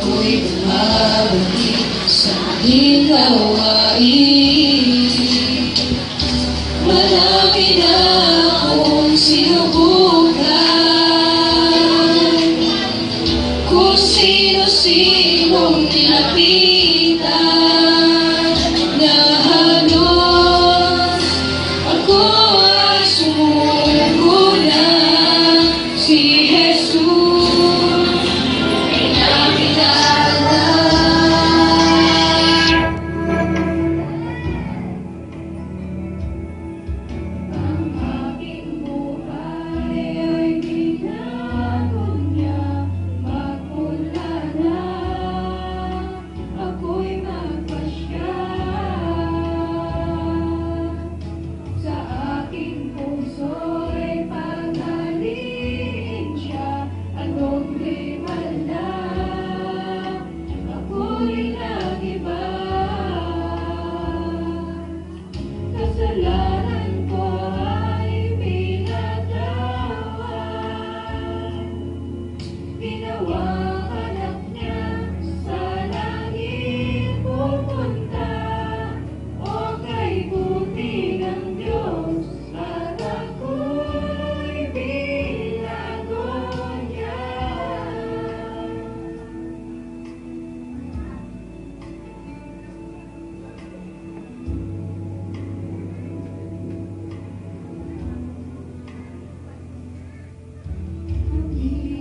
ako'y bumabalik sa aking gawain. Marami na akong sinubukan, kung sino-sinong nilapitan, na halos ako ay sumuko na. Si Jesus ay nakilala. Ang aking buhay ay binago niya, magmula na ako'y magpasya. Sa aking puso'y pagaliin siya, anong himala, ako'y nag-iba. Kasalanan ko ay pinatawad, ginawang anak niya, sa langit pupunta, o kay buti ng Diyos, at ako'y binago niya.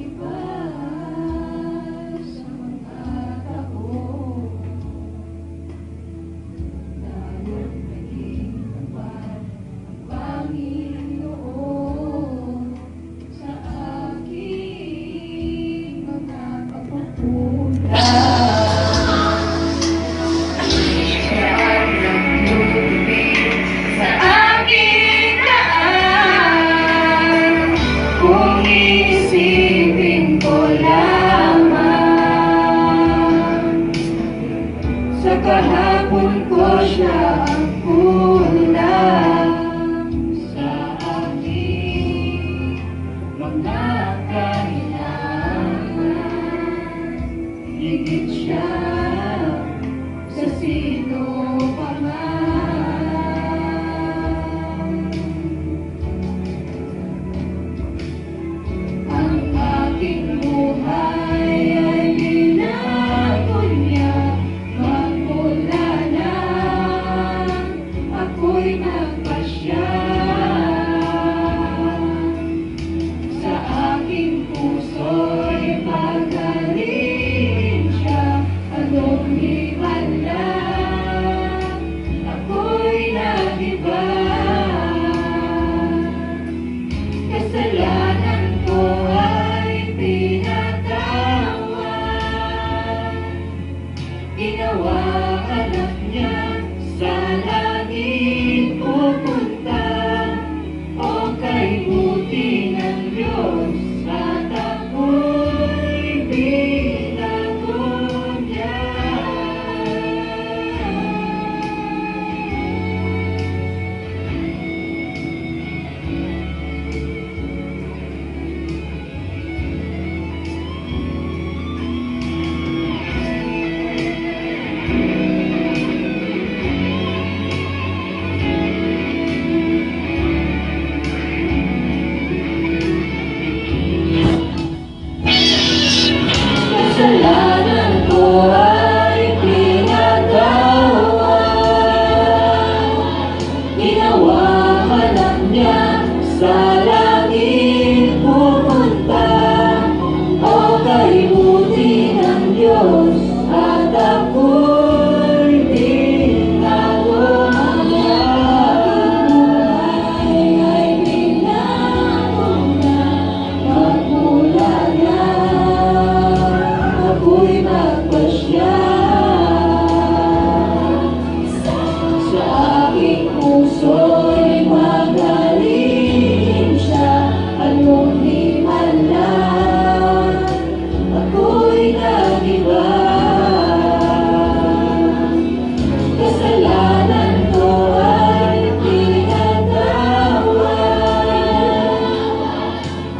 Maliban sa mga taon, lalong naging tapat ang Panginoon sa aking mga pagkukulang. Sa aking daan, kung iisipin ko lamang, sa kahapon ko siya ang kulang. Sa aking mga kailangan, higit siya sa sino pa man. Ang aking buhay ay binago niya, magmula na ako'y nagpasya. Sa aking puso'y pagaliin siya, anong himala, ako'y nag-iba. Kasalanan ko ay pinatawad, ginawang anak niya, sa langit pupunta, o kay buti ng Diyos, at ako'y binago niya. Kasalanan ko ay pinatawad, ginawang anak niya, sa langit pupunta, o kay buti ng Diyos, at ako'y binago niya. Ay binago niya, magmula na ako'y magpasya. Sa aking puso'y magaling siya, anong himala, ako'y nag-iba. Kasalanan ko ay pinatawad,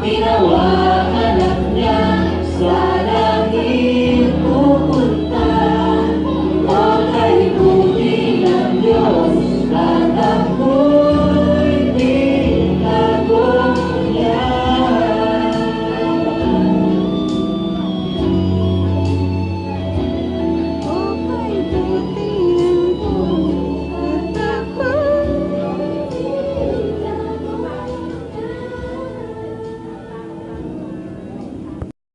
ginawang anak niya, sa langit pupunta. At ang